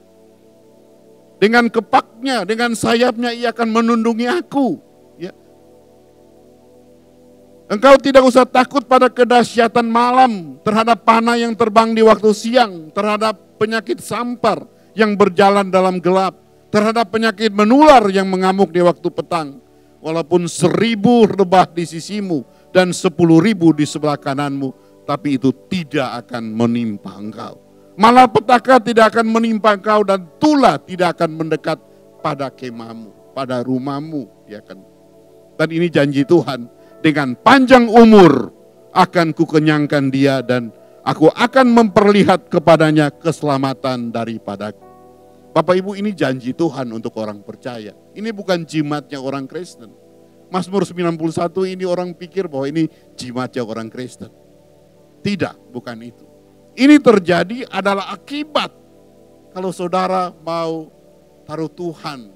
S4: Dengan kepaknya, dengan sayapnya ia akan melindungi aku. Ya. Engkau tidak usah takut pada kedahsyatan malam, terhadap panah yang terbang di waktu siang, terhadap penyakit sampar yang berjalan dalam gelap, terhadap penyakit menular yang mengamuk di waktu petang. Walaupun 1000 lebah di sisimu dan 10.000 di sebelah kananmu, tapi itu tidak akan menimpa engkau. Malapetaka tidak akan menimpa engkau dan tulah tidak akan mendekat pada kemahmu, pada rumahmu. Ya kan? Dan ini janji Tuhan. Dengan panjang umur akan kukenyangkan dia dan aku akan memperlihat kepadanya keselamatan daripadaku. Bapak Ibu, ini janji Tuhan untuk orang percaya. Ini bukan jimatnya orang Kristen. Mazmur 91 ini orang pikir bahwa ini jimatnya orang Kristen. Tidak, bukan itu. Ini terjadi adalah akibat kalau saudara mau taruh Tuhan.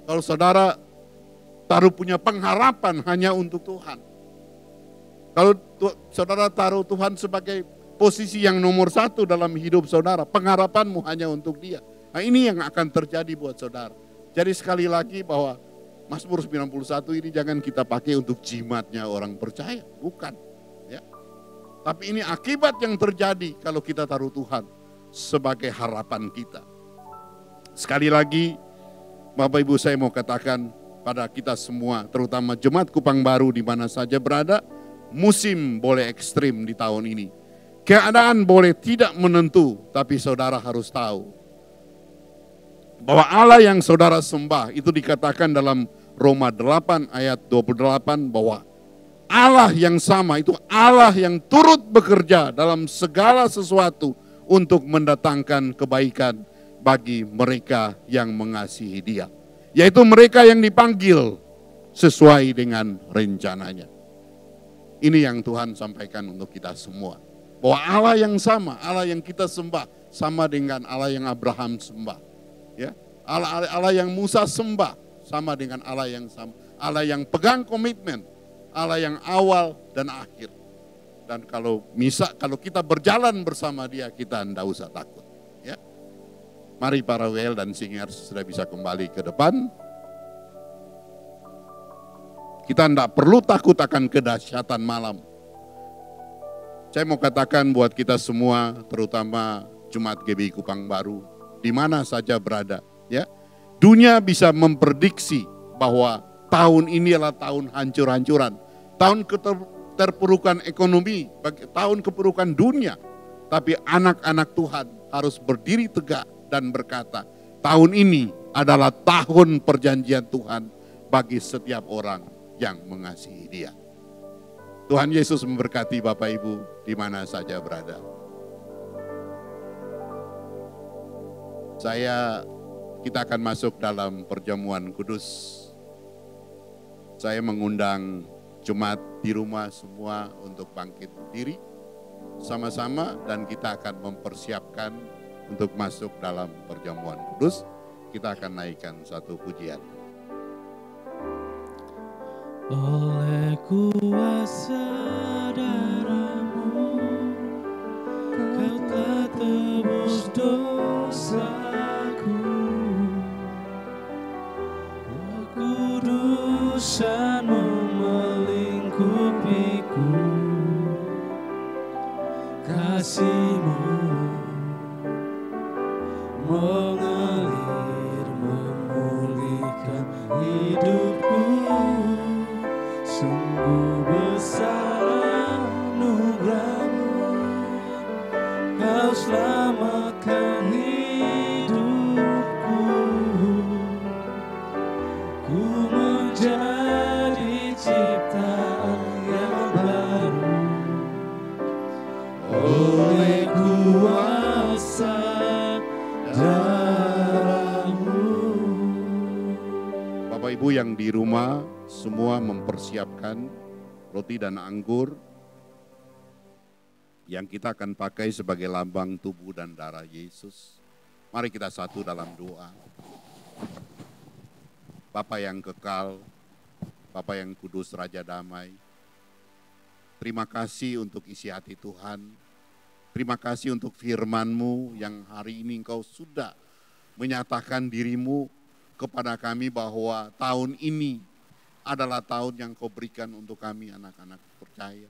S4: Kalau saudara punya pengharapan hanya untuk Tuhan. Kalau saudara taruh Tuhan sebagai posisi yang nomor 1 dalam hidup saudara, pengharapanmu hanya untuk dia. Nah, ini yang akan terjadi buat saudara. Jadi sekali lagi bahwa Mazmur 91 ini jangan kita pakai untuk jimatnya orang percaya, bukan. Ya. Tapi ini akibat yang terjadi kalau kita taruh Tuhan sebagai harapan kita. Sekali lagi, Bapak Ibu, saya mau katakan pada kita semua, terutama Jemaat Kupang Baru di mana saja berada, musim boleh ekstrim di tahun ini. Keadaan boleh tidak menentu, tapi saudara harus tahu bahwa Allah yang saudara sembah, itu dikatakan dalam Roma 8 ayat 28 bahwa Allah yang sama, itu Allah yang turut bekerja dalam segala sesuatu untuk mendatangkan kebaikan bagi mereka yang mengasihi Dia. Yaitu mereka yang dipanggil sesuai dengan rencananya. Ini yang Tuhan sampaikan untuk kita semua. Bahwa Allah yang sama, Allah yang kita sembah, sama dengan Allah yang Abraham sembah. Ya, Allah yang Musa sembah, sama dengan Allah yang sama. Allah yang pegang komitmen, Allah yang awal dan akhir. Dan kalau kita berjalan bersama Dia, kita tidak usah takut. Ya. Mari para WL dan singers sudah bisa kembali ke depan. Kita tidak perlu takut akan kedahsyatan malam. Saya mau katakan buat kita semua, terutama Jemaat GBI Kupang Baru, di mana saja berada, ya. Dunia bisa memprediksi bahwa tahun ini adalah tahun hancur-hancuran, tahun keterpurukan ekonomi, tahun kepurukan dunia. Tapi anak-anak Tuhan harus berdiri tegak dan berkata, tahun ini adalah tahun perjanjian Tuhan bagi setiap orang yang mengasihi Dia. Tuhan Yesus memberkati Bapak Ibu di mana saja berada. Kita akan masuk dalam perjamuan kudus. Saya mengundang jemaat di rumah semua untuk bangkit berdiri sama-sama, dan kita akan mempersiapkan untuk masuk dalam perjamuan kudus. Kita akan naikkan satu pujian.
S3: Oleh kuasa darah-Mu, Kau telah tebus dosaku. Kekudusan-Mu melingkupiku, kasih-Mu mengalir memulihkan hidupku. Sungguh besar anugerah-Mu, Kau selamatkan hidupku. Ku menjadi ciptaan yang baru oleh kuasa darah-Mu.
S4: Bapak Ibu yang di rumah, semua mempersiapkan roti dan anggur yang kita akan pakai sebagai lambang tubuh dan darah Yesus. Mari kita satu dalam doa. Bapa yang kekal, Bapa yang kudus, Raja damai, terima kasih untuk isi hati Tuhan. Terima kasih untuk firman-Mu yang hari ini Engkau sudah menyatakan diri-Mu kepada kami bahwa tahun ini adalah tahun yang Kau berikan untuk kami anak-anak percaya,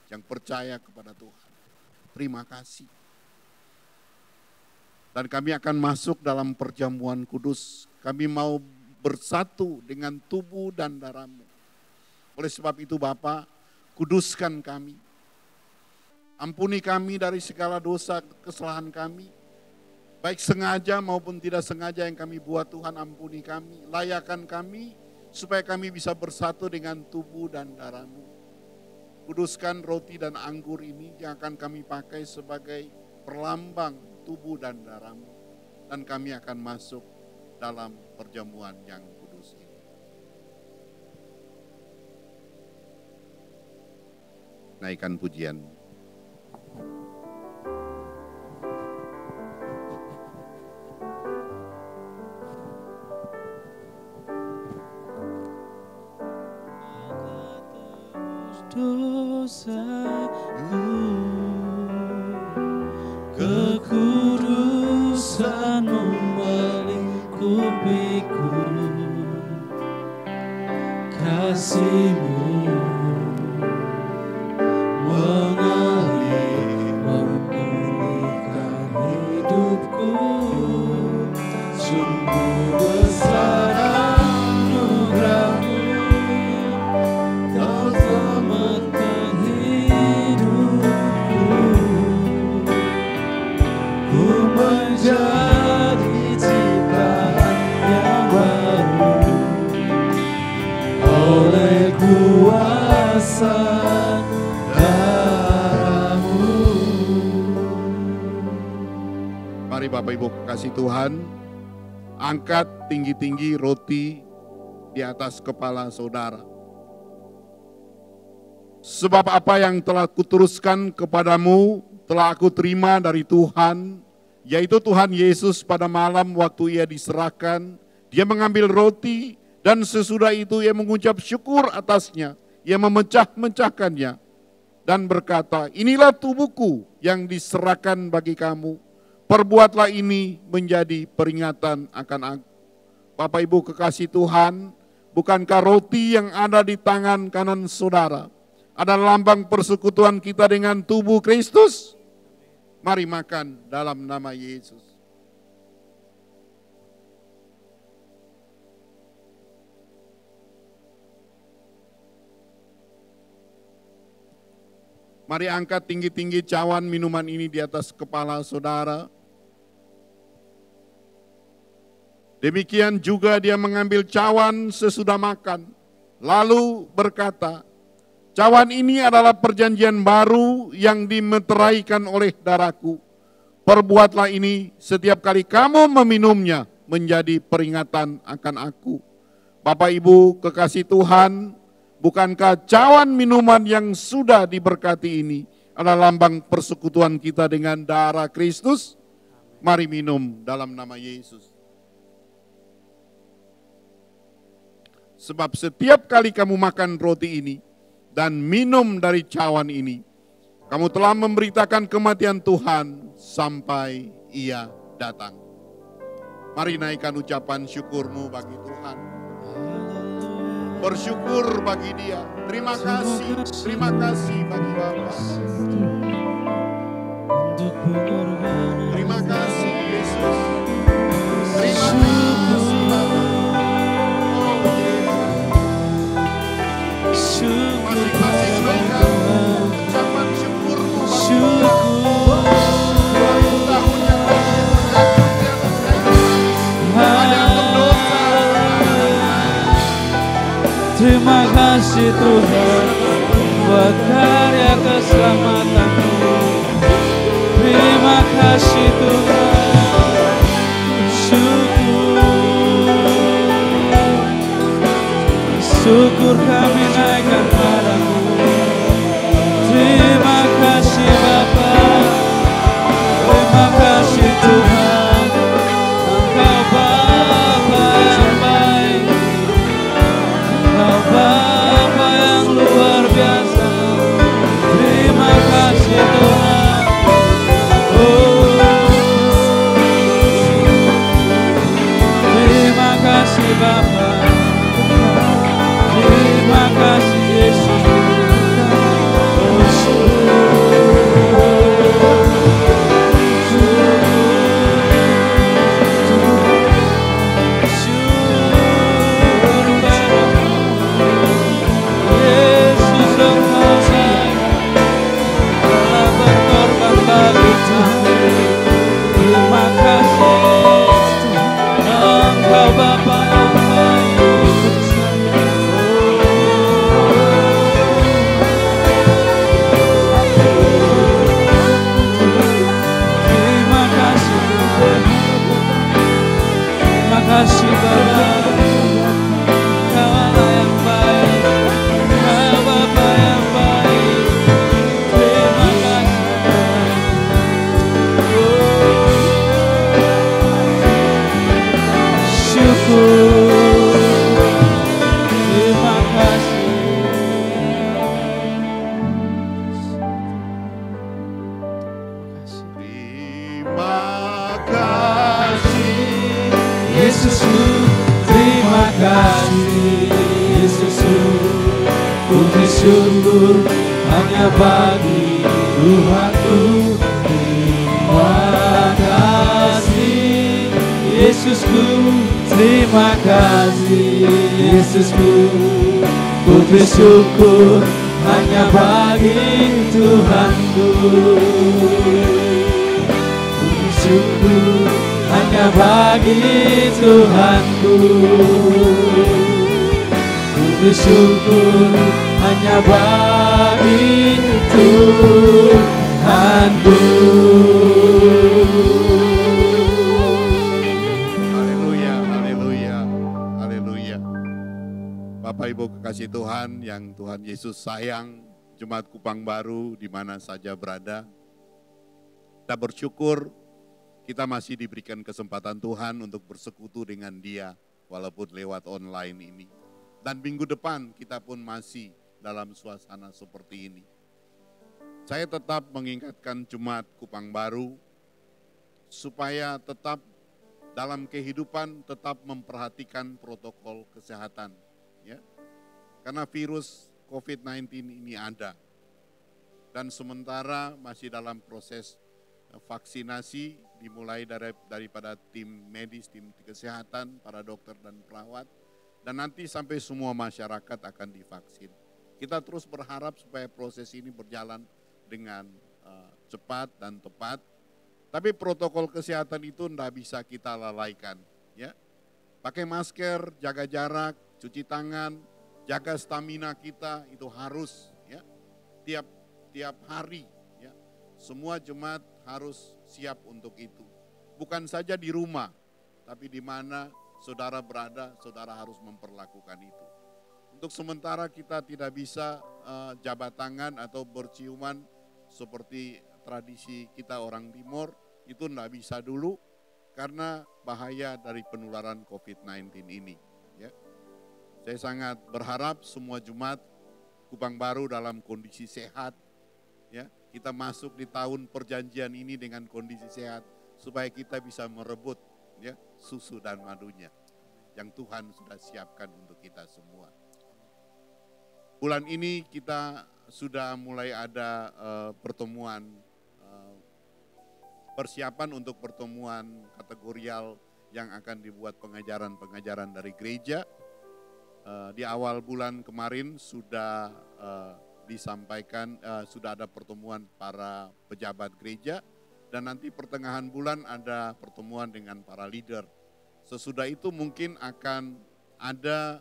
S4: yang percaya kepada Tuhan. Terima kasih. Dan kami akan masuk dalam perjamuan kudus. Kami mau bersatu dengan tubuh dan darah-Mu. Oleh sebab itu Bapa, kuduskan kami. Ampuni kami dari segala dosa kesalahan kami. Baik sengaja maupun tidak sengaja yang kami buat, Tuhan ampuni kami. Layakan kami supaya kami bisa bersatu dengan tubuh dan darah-Mu. Kuduskan roti dan anggur ini yang akan kami pakai sebagai perlambang tubuh dan darah-Mu. Dan kami akan masuk dalam perjamuan yang kudus ini. Naikkan pujian.
S3: Dosaku, kekudusan-Mu melingkupiku, kasih-Mu mengalir memulihkan hidupku. Sungguh besar anugerah-Mu, Kau selamatkan hidupku. Ku menjadi ciptaan yang baru oleh kuasa darah-Mu.
S4: Mari Bapak Ibu kekasih Tuhan, angkat tinggi-tinggi roti di atas kepala saudara. Sebab apa yang telah kuteruskan kepadamu telah aku terima dari Tuhan, yaitu Tuhan Yesus pada malam waktu Ia diserahkan, Dia mengambil roti dan sesudah itu Ia mengucap syukur atasnya, Ia memecah-mecahkannya dan berkata, inilah tubuhku yang diserahkan bagi kamu, perbuatlah ini menjadi peringatan akan aku. Bapak Ibu kekasih Tuhan, bukankah roti yang ada di tangan kanan saudara adalah lambang persekutuan kita dengan tubuh Kristus? Mari makan dalam nama Yesus. Mari angkat tinggi-tinggi cawan minuman ini di atas kepala saudara. Demikian juga dia mengambil cawan sesudah makan, lalu berkata, cawan ini adalah perjanjian baru yang dimeteraikan oleh darahku. Perbuatlah ini setiap kali kamu meminumnya menjadi peringatan akan aku. Bapak Ibu kekasih Tuhan, bukankah cawan minuman yang sudah diberkati ini adalah lambang persekutuan kita dengan darah Kristus? Mari minum dalam nama Yesus. Sebab setiap kali kamu makan roti ini dan minum dari cawan ini, kamu telah memberitakan kematian Tuhan sampai Ia datang. Mari naikkan ucapan syukurmu bagi Tuhan. Bersyukur bagi Dia. Terima kasih bagi Bapa. Terima kasih Yesus. Terima kasih Bapa. Masing-masing naikkan ucapan syukurmu bagi Tuhan. 2000 tahun yang lalu mengatur di atas kayu hanya untuk dosa.
S3: Terima kasih Tuhan buat karya keselamatan-Mu. Terima kasih Tuhan, syukur kami naikkan padamu. Terima kasih Bapa, terima kasih Tuhan, Engkau Bapa yang baik, Engkau Bapa yang luar biasa. Terima kasih Tuhan. Terima kasih Bapa. Terima kasih Yesus. Yesus Engkau sayang, telah berkorban bagi kami. Terima kasih Engkau Bapa yang baik. Terima kasih Bapa, Kau Allah yang baik, Kau Bapa yang baik. Terima kasih. Syukur. Terima kasih.
S4: Terima kasih
S3: Yesusku, terima kasih Yesusku, ku bersyukur hanya bagi Tuhanku. Terima kasih Yesusku, terima kasih Yesusku, ku bersyukur hanya bagi Tuhanku. Ku bersyukur hanya bagi Tuhanku. Ku bersyukur hanya bagi Tuhanku.
S4: Haleluya, haleluya, haleluya. Bapak Ibu kekasih Tuhan yang Tuhan Yesus sayang, Jemaat Kupang Baru di mana saja berada, kita bersyukur kita masih diberikan kesempatan Tuhan untuk bersekutu dengan Dia walaupun lewat online ini. Dan minggu depan kita pun masih dalam suasana seperti ini. Saya tetap mengingatkan Jemaat Kupang Baru supaya tetap dalam kehidupan tetap memperhatikan protokol kesehatan, ya. Karena virus COVID-19 ini ada. Dan sementara masih dalam proses vaksinasi dimulai daripada tim medis, tim kesehatan, para dokter dan perawat, dan nanti sampai semua masyarakat akan divaksin. Kita terus berharap supaya proses ini berjalan dengan cepat dan tepat. Tapi protokol kesehatan itu tidak bisa kita lalaikan, ya. Pakai masker, jaga jarak, cuci tangan, jaga stamina kita itu harus, ya. Tiap hari, ya. Semua jemaat harus siap untuk itu. Bukan saja di rumah, tapi di mana saudara berada, saudara harus memperlakukan itu. Untuk sementara kita tidak bisa jabat tangan atau berciuman seperti tradisi kita orang Timur, itu tidak bisa dulu karena bahaya dari penularan COVID-19 ini. Ya. Saya sangat berharap semua jemaat Kupang Baru dalam kondisi sehat. Ya, kita masuk di tahun perjanjian ini dengan kondisi sehat supaya kita bisa merebut, ya, susu dan madunya yang Tuhan sudah siapkan untuk kita semua. Bulan ini kita sudah mulai ada pertemuan, persiapan untuk pertemuan kategorial yang akan dibuat pengajaran-pengajaran dari gereja. Di awal bulan kemarin sudah disampaikan, sudah ada pertemuan para pejabat gereja, dan nanti pertengahan bulan ada pertemuan dengan para leader. Sesudah itu mungkin akan ada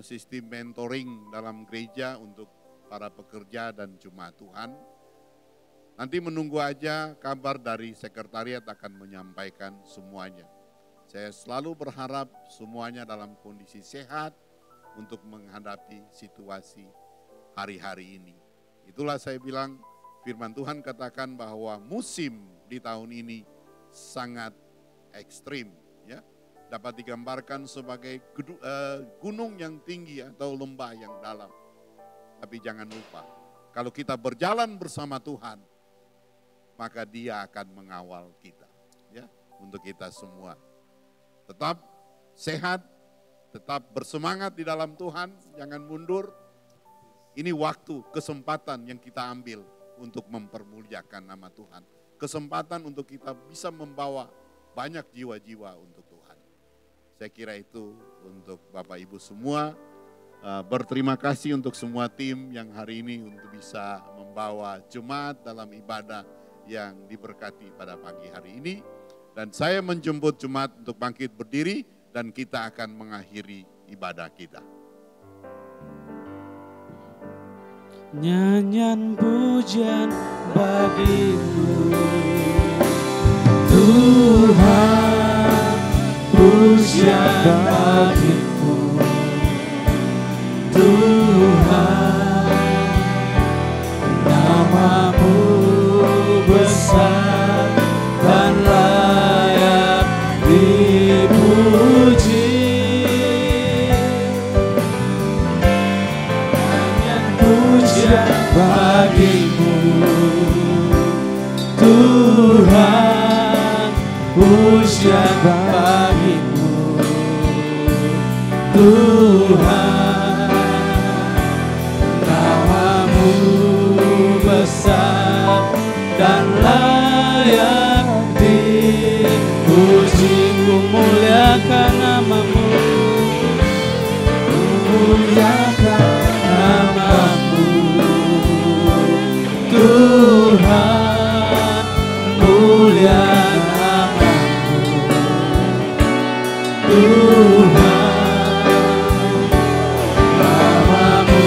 S4: sistem mentoring dalam gereja untuk para pekerja dan jemaat Tuhan. Nanti menunggu aja kabar dari sekretariat akan menyampaikan semuanya. Saya selalu berharap semuanya dalam kondisi sehat untuk menghadapi situasi hari-hari ini. Itulah saya bilang firman Tuhan katakan bahwa musim di tahun ini sangat ekstrim, ya. Dapat digambarkan sebagai gunung yang tinggi atau lembah yang dalam. Tapi jangan lupa, kalau kita berjalan bersama Tuhan, maka Dia akan mengawal kita, ya, untuk kita semua. Tetap sehat, tetap bersemangat di dalam Tuhan, jangan mundur. Ini waktu, kesempatan yang kita ambil untuk mempermuliakan nama Tuhan. Kesempatan untuk kita bisa membawa banyak jiwa-jiwa untuk Tuhan. Saya kira itu untuk Bapak Ibu semua. Berterima kasih untuk semua tim yang hari ini untuk bisa membawa jemaat dalam ibadah yang diberkati pada pagi hari ini. Dan saya menjemput jemaat untuk bangkit berdiri dan kita akan mengakhiri ibadah kita.
S2: Nyanyian pujian bagimu Tuhan, pujian bagimu Tuhan, namamu besar dan layak dipuji. Pujian bagimu Tuhan, pujian bagimu Tuhan, namamu besar dan layak dipuji. Ku muliakan namamu, ku muliakan namamu Tuhan, mulia namamu Tuhan, namamu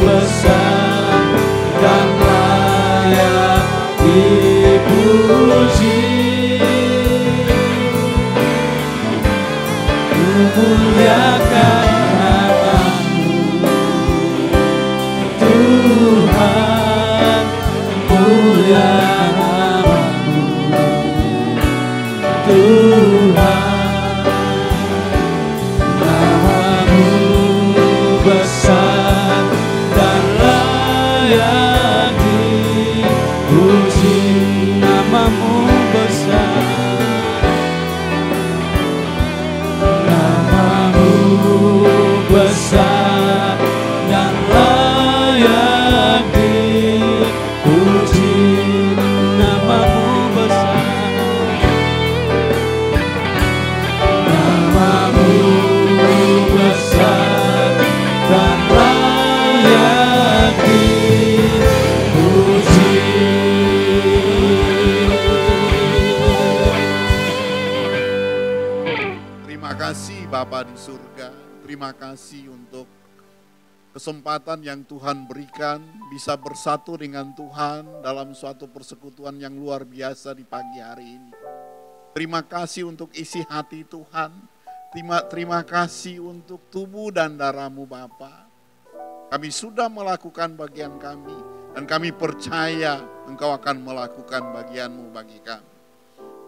S2: besar dan layak dipuji. Ku muliakan namamu
S4: Bapa di surga, terima kasih untuk kesempatan yang Tuhan berikan bisa bersatu dengan Tuhan dalam suatu persekutuan yang luar biasa di pagi hari ini. Terima kasih untuk isi hati Tuhan, terima kasih untuk tubuh dan darah-Mu Bapa. Kami sudah melakukan bagian kami dan kami percaya Engkau akan melakukan bagian-Mu bagi kami.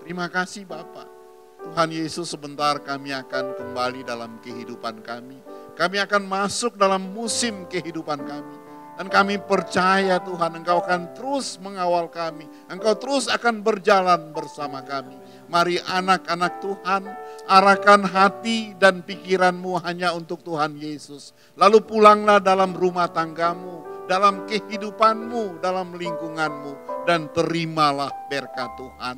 S4: Terima kasih Bapa. Tuhan Yesus, sebentar kami akan kembali dalam kehidupan kami. Kami akan masuk dalam musim kehidupan kami. Dan kami percaya Tuhan Engkau akan terus mengawal kami. Engkau terus akan berjalan bersama kami. Mari anak-anak Tuhan, arahkan hati dan pikiranmu hanya untuk Tuhan Yesus. Lalu pulanglah dalam rumah tanggamu, dalam kehidupanmu, dalam lingkunganmu. Dan terimalah berkat Tuhan.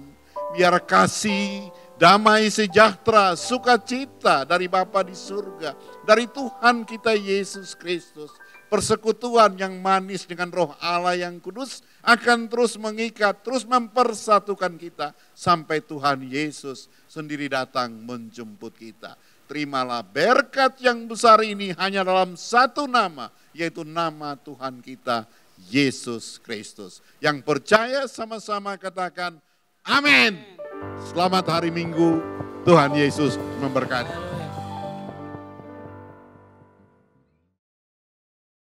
S4: Biar kasih, damai sejahtera, sukacita dari Bapa di surga, dari Tuhan kita Yesus Kristus, persekutuan yang manis dengan Roh Allah yang kudus akan terus mengikat, terus mempersatukan kita sampai Tuhan Yesus sendiri datang menjemput kita. Terimalah berkat yang besar ini hanya dalam satu nama, yaitu nama Tuhan kita Yesus Kristus. Yang percaya sama-sama katakan amin. Selamat hari Minggu, Tuhan Yesus memberkati.